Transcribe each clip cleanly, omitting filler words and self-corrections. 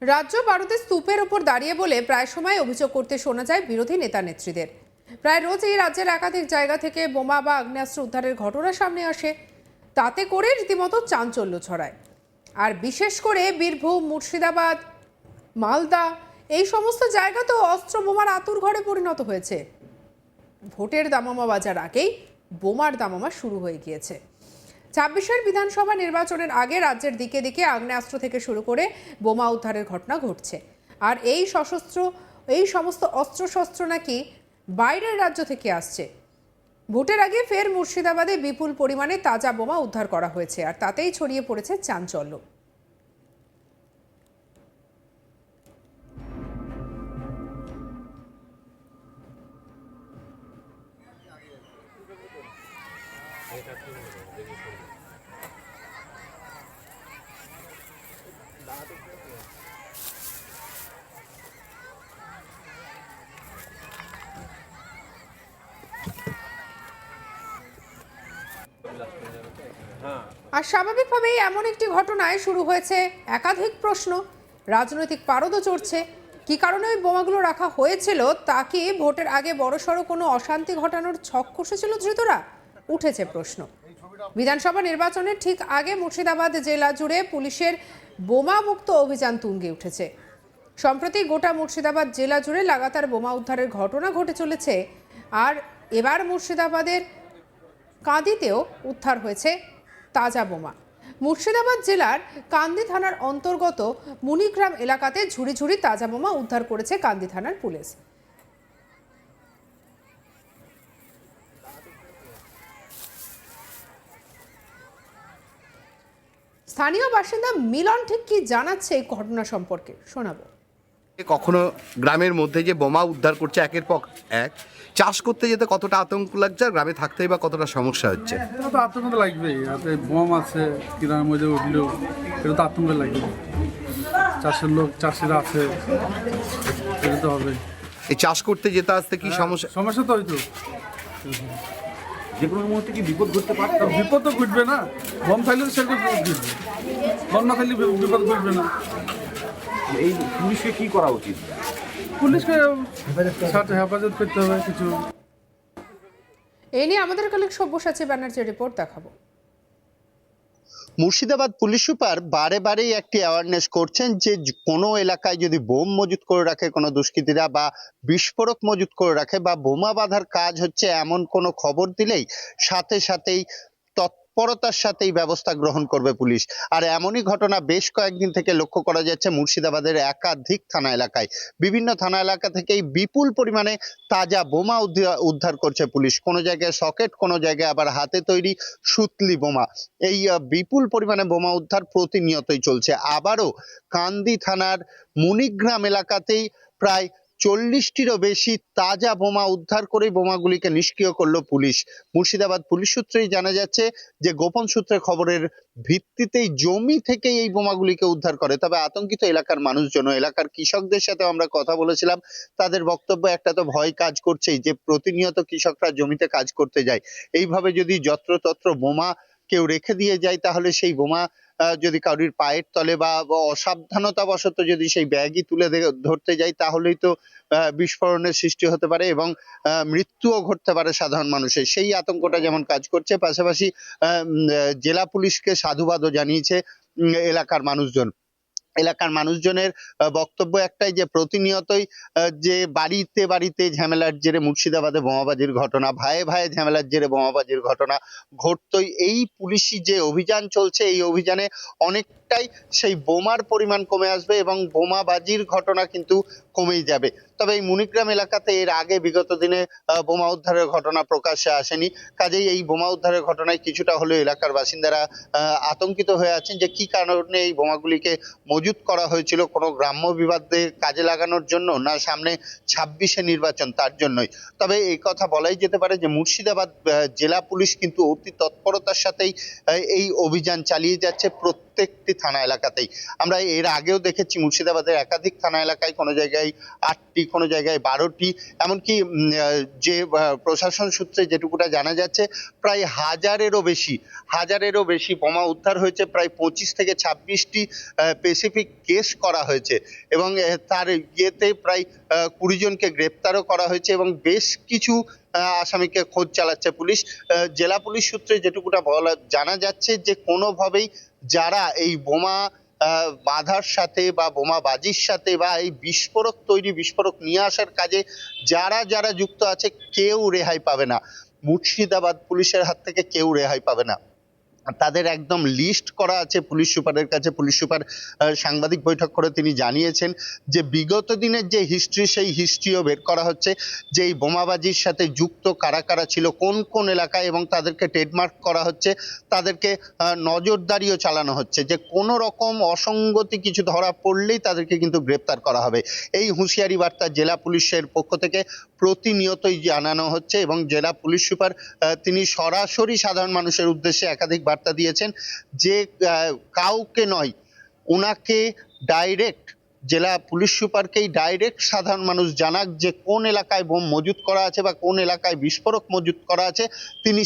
রাজ্য ভারতের স্তূপের উপর দাঁড়িয়ে বলে প্রায় সময় অভিযোগ করতে শোনা যায় বিরোধী নেতা নেত্রীদের। প্রায় রোজ এই রাজ্যের একাধিক জায়গা থেকে বোমা বা আগ্নেয়াস্ত্র উদ্ধারের ঘটনা সামনে আসে। তাতে করে রীতিমতো চাঞ্চল্য ছড়ায়। আর বিশেষ করে বীরভূম, মুর্শিদাবাদ, মালদা এই সমস্ত জায়গা তো অস্ত্র বোমার আতুর ঘরে পরিণত হয়েছে। ভোটের দামামা বাজার আগেই বোমার দামামা শুরু হয়ে গিয়েছে। 26-এর বিধানসভা নির্বাচনের আগে রাজ্যের দিকে দিকে আগ্নেয়াস্ত্র থেকে শুরু করে বোমা উদ্ধারের ঘটনা ঘটছে। আর এই সমস্ত অস্ত্রশস্ত্র নাকি বাইরের রাজ্য থেকে আসছে। ভোটের আগে ফের মুর্শিদাবাদে বিপুল পরিমাণে তাজা বোমা উদ্ধার করা হয়েছে, আর তাতেই ছড়িয়ে পড়েছে চাঞ্চল্য। আর স্বাভাবিকভাবেই এমন একটি ঘটনায় শুরু হয়েছে একাধিক প্রশ্ন। রাজনৈতিক পারদও চড়ছে। কি কারণে ওই বোমাগুলো রাখা হয়েছিল, তা কি ভোটের আগে বড়সড় কোনো অশান্তি ঘটানোর ছক কষেছিল ধৃতরা? উঠেছে প্রশ্ন। বিধানসভা নির্বাচনের ঠিক আগে মুর্শিদাবাদ জেলা জুড়ে পুলিশের বোমা মুক্ত অভিযান তুঙ্গে উঠেছে। সম্প্রতি গোটা মুর্শিদাবাদ জেলা জুড়ে লাগাতার বোমা উদ্ধারের ঘটনা ঘটে চলেছে। আর এবার মুর্শিদাবাদের কাঁদিতেও উদ্ধার হয়েছে তাজা বোমা। মুর্শিদাবাদ জেলার কান্দি থানার অন্তর্গত মুনিগ্রাম এলাকাতে ঝুড়ি ঝুড়ি তাজা বোমা উদ্ধার করেছে কান্দি থানার পুলিশ। স্থানীয় বাসিন্দা মিলন ঠিক কি জানাচ্ছে এই ঘটনা সম্পর্কে শোনাবো। কখনো গ্রামের মধ্যে যে বোমা উদ্ধার করছে একের পর এক, চাষ করতে যেতে কতটা আতঙ্ক লাগছে, আর গ্রামে থাকতেই বা কতটা সমস্যা হচ্ছে? এটা তো আতঙ্ক তো লাগবেই। হাতে বোম আছে, গ্রামের মধ্যে উঠলেও এটা তো আতঙ্ক লাগবে। চাষের লোক, চাষিরা আছে, এটা তো হবে। এই চাষ করতে যেতে আসতে কি সমস্যা? সমস্যা তো হয়তো যে কোনো মুহূর্তে কি বিপদ ঘটতে পারে? বিপদ তো ঘটবে না। বোম থাকলে তো সেরকম বিপদ ঘটবে, বোম না থাকলে বিপদ ঘটবে না। এই পুলিশকে কি করা উচিত? পুলিশকে হেফাজত করতে হবে কিছু। এই নিয়ে আমাদের কলিগ সব্যসাচী ব্যানার্জির রিপোর্ট দেখাবো। মুর্শিদাবাদ পুলিশ সুপার বারে বারেই একটি অ্যাওয়ারনেস করছেন যে কোনো এলাকায় যদি বোম মজুত করে রাখে কোনো দুষ্কৃতীরা, বা বিস্ফোরক মজুত করে রাখে, বা বোমা বাঁধার কাজ হচ্ছে এমন কোনো খবর দিলেই সাথে সাথেই তৎপরতার সাথেই ব্যবস্থা গ্রহণ করবে পুলিশ। আর এমনই ঘটনা বেশ কয়েকদিন থেকে লক্ষ্য করা যাচ্ছে মুর্শিদাবাদের একাধিক থানা এলাকায়। বিভিন্ন থানা এলাকা থেকেই বিপুল পরিমাণে তাজা বোমা উদ্ধার করছে পুলিশ। কোনো জায়গায় সকেট, কোনো জায়গায় আবার হাতে তৈরি সুতলি বোমা। এই বিপুল পরিমাণে বোমা উদ্ধার প্রতিনিয়তই চলছে। আবারও কান্দি থানার মুনিগ্রাম এলাকাতেই প্রায় 40টিরও বেশি তাজা বোমা উদ্ধার করে বোমাগুলিকে নিষ্ক্রিয় করলো পুলিশ। মুর্শিদাবাদ পুলিশ সূত্রেই জানা যাচ্ছে যে গোপন সূত্রে খবরের ভিত্তিতেই জমি থেকে এই বোমাগুলিকে উদ্ধার করে। তবে আতঙ্কিত এলাকার মানুষজন, এলাকার কৃষকদের সাথে আমরা কথা বলেছিলাম। তাদের বক্তব্য একটা তো ভয় কাজ করছেই যে প্রতিনিয়ত কৃষকরা জমিতে কাজ করতে যায়, এইভাবে যদি যত্রতত্র বোমা কেউ রেখে দিয়ে যায় তাহলে সেই বোমা যদি কারোর পায়ের তলে বা অসাবধানতাবশত যদি সেই ব্যাগই তুলে ধরতে যায় তাহলেই তো বিস্ফোরণের সৃষ্টি হতে পারে এবং মৃত্যুও ঘটতে পারে সাধারণ মানুষের। সেই আতঙ্কটা যেমন কাজ করছে, পাশাপাশি জেলা পুলিশকে সাধুবাদও জানিয়েছে এলাকার মানুষজনের বক্তব্য একটাই যে প্রতিনিয়তই যে বাড়িতে বাড়িতে ঝামেলার জেরে মুর্শিদাবাদে বোমাবাজির ঘটনা, ভাইয়ে ভাইয়ে ঝামেলার জেরে বোমাবাজির ঘটনা ঘটতই। এই পুলিশি যে অভিযান চলছে, এই অভিযানে অনেকটাই সেই বোমার পরিমাণ কমে আসবে এবং বোমাবাজির ঘটনা কিন্তু কমেই যাবে। তবে এই মুনিগ্রাম এলাকাতে এর আগে বিগত দিনে বোমা উদ্ধারের ঘটনা প্রকাশ্যে আসেনি। কাজেই এই বোমা উদ্ধারের ঘটনায় কিছুটা হলেও এলাকার বাসিন্দারা আতঙ্কিত হয়ে আছেন যে কি কারণে এই বোমাগুলিকে মজুত করা হয়েছিল, কোনো গ্রাম্য বিবাদে কাজে লাগানোর জন্য, না সামনে 26-এ নির্বাচন তার জন্যই। তবে এই কথা বলাই যেতে পারে যে মুর্শিদাবাদ জেলা পুলিশ কিন্তু অতি তৎপরতার সাথেই এই অভিযান চালিয়ে যাচ্ছে। প্রত্যেকটি থানা এলাকাতেই। আমরা এর আগেও দেখেছি মুর্শিদাবাদের একাধিক থানা এলাকায় কোনো জায়গায় 8টি, কোনো জায়গায় 12টি, এমনকি যে প্রশাসন সূত্রে যেটুকুটা জানা যাচ্ছে প্রায় হাজারেরও বেশি বোমা উদ্ধার হয়েছে, প্রায় 25 থেকে 26টি স্পেসিফিক কেস করা হয়েছে এবং তার ইয়েতে প্রায় 20 জনকে গ্রেপ্তারও করা হয়েছে এবং বেশ কিছু আসামিকে খোঁজ চালাচ্ছে পুলিশ। জেলা পুলিশ সূত্রে যেটুকুটা জানা যাচ্ছে যে কোনোভাবেই যারা এই বোমা বাঁধার সাথে বা বোমাবাজির সাথে বা এই বিস্ফোরক নিয়ে আসার কাজে যারা যুক্ত আছে কেউ রেহাই পাবে না। মুর্শিদাবাদ পুলিশের হাত থেকে কেউ রেহাই পাবে না। তাদের একদম লিস্ট করা আছে পুলিশ সুপারের কাছে। পুলিশ সুপার সাংবাদিক বৈঠক করে তিনি জানিয়েছেন যে বিগত দিনের যে হিস্ট্রি, সেই হিস্ট্রিও বের করা হচ্ছে যে এই বোমাবাজির সাথে যুক্ত কারা কারা ছিল, কোন এলাকায়, এবং তাদেরকে ট্রেডমার্ক করা হচ্ছে, তাদেরকে নজরদারিও চালানো হচ্ছে যে কোনো রকম অসঙ্গতি কিছু ধরা পড়লেই তাদেরকে কিন্তু গ্রেপ্তার করা হবে। এই হুঁশিয়ারি বার্তা জেলা পুলিশের পক্ষ থেকে প্রতিনিয়তই জানানো হচ্ছে এবং জেলা পুলিশ সুপার তিনি সরাসরি সাধারণ মানুষের উদ্দেশ্যে একাধিক বার্তা দিয়েছেন যে কাউকে নয়, ওনাকে ডাইরেক্ট, জেলা পুলিশ সুপারকেই ডাইরেক্ট সাধারণ মানুষ জানাক যে কোন এলাকায় বোম মজুত করা আছে বা কোন এলাকায় বিস্ফোরক মজুত করা আছে, তিনি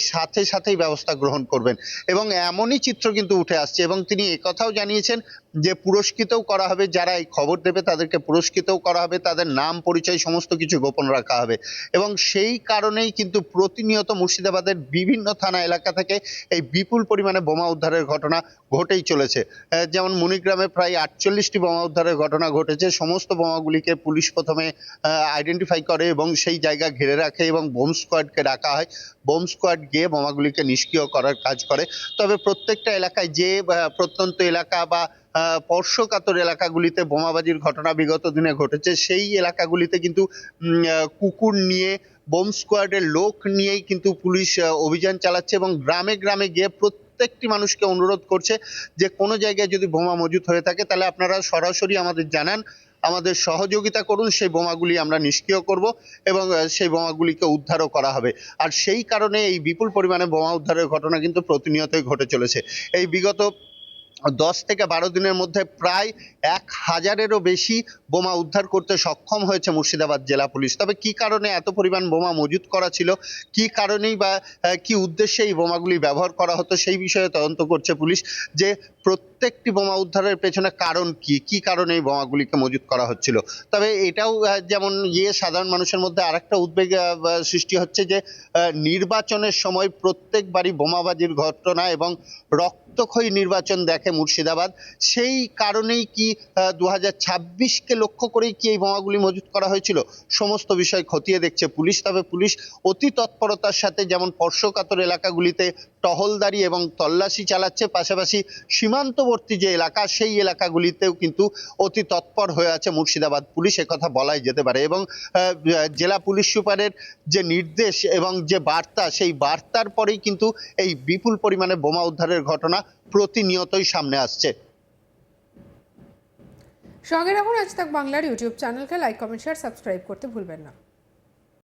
সাথেই ব্যবস্থা গ্রহণ করবেন। এবং এমনই চিত্র কিন্তু উঠে আসছে এবং তিনি একথাও জানিয়েছেন যে পুরস্কৃতও করা হবে, যারা এই খবর দেবে তাদেরকে পুরস্কৃতও করা হবে, তাদের নাম পরিচয় সমস্ত কিছু গোপন রাখা হবে। এবং সেই কারণেই কিন্তু প্রতিনিয়ত মুর্শিদাবাদের বিভিন্ন থানা এলাকা থেকে এই বিপুল পরিমাণে বোমা উদ্ধারের ঘটনা ঘটেই চলেছে। যেমন মণিগ্রামে প্রায় 48টি বোমা উদ্ধারের ঘটনা ঘটেছে। সমস্ত বোমাগুলিকে পুলিশ প্রথমে আইডেন্টিফাই করে এবং সেই জায়গা ঘিরে রাখে এবং বোম স্কোয়াডকে ডাকা হয়। বোম স্কোয়াড গিয়ে বোমাগুলিকে নিষ্ক্রিয় করার কাজ করে। তবে প্রত্যেকটা এলাকায় যে প্রত্যন্ত এলাকা বা স্পর্শকাতর এলাকাগুলিতে বোমাবাজির ঘটনা বিগত দিনে ঘটেছে, সেই এলাকাগুলিতে কিন্তু কুকুর নিয়ে, বোম স্কোয়াডের লোক নিয়েই কিন্তু পুলিশ অভিযান চালাচ্ছে এবং গ্রামে গ্রামে গিয়ে প্রত্যেকটি মানুষকে অনুরোধ করছে যে কোনো জায়গায় যদি বোমা মজুত হয়ে থাকে তাহলে আপনারা সরাসরি আমাদের জানান, আমাদের সহযোগিতা করুন, সেই বোমাগুলি আমরা নিষ্ক্রিয় করব এবং সেই বোমাগুলিকে উদ্ধারও করা হবে। আর সেই কারণে এই বিপুল পরিমাণে বোমা উদ্ধারের ঘটনা কিন্তু প্রতিনিয়তই ঘটে চলেছে। এই বিগত 10 থেকে 12 দিনের মধ্যে প্রায় 1000-এরও বেশি বোমা উদ্ধার করতে সক্ষম হয়েছে মুর্শিদাবাদ জেলা পুলিশ। তবে কি কারণে এত পরিমাণ বোমা মজুত করা ছিল, কি কারণেই বা কি উদ্দেশ্যে এই বোমাগুলি ব্যবহার করা হতো, সেই বিষয়ে তদন্ত করছে পুলিশ যে প্রত্যেকটি বোমা উদ্ধারের পেছনে কারণ কি কারণে এই বোমাগুলিকে মজুত করা হচ্ছিল। তবে এটাও যেমন সাধারণ মানুষের মধ্যে আরেকটা উদ্বেগ সৃষ্টি হচ্ছে যে নির্বাচনের সময় প্রত্যেকবারই বোমাবাজির ঘটনা এবং রক্তক্ষয়ী নির্বাচন দেখে মুর্শিদাবাদ। সেই কারণেই কি 2026কে লক্ষ্য করেই কি এই বোমাগুলি মজুত করা হয়েছিল, সমস্ত বিষয় খতিয়ে দেখছে পুলিশ। তবে পুলিশ অতি তৎপরতার সাথে যেমন স্পর্শকাতর এলাকাগুলিতে টহলদারি এবং তল্লাশি চালাচ্ছে, পাশাপাশি সীমান্তবর্তী যে এলাকা সেই এলাকাগুলিতেও কিন্তু অতি তৎপর হয়ে আছে মুর্শিদাবাদ পুলিশ, একথা বলাই যেতে পারে। এবং জেলা পুলিশ সুপারের যে নির্দেশ এবং যে বার্তা, সেই বার্তার পরেই কিন্তু এই বিপুল পরিমাণে বোমা উদ্ধারের ঘটনা প্রতিনিয়তই সামনে আসছে। সঙ্গে রাখুন আজ তাক বাংলার ইউটিউব চ্যানেলকে লাইক, কমেন্ট, শেয়ার, সাবস্ক্রাইব করতে ভুলবেন না।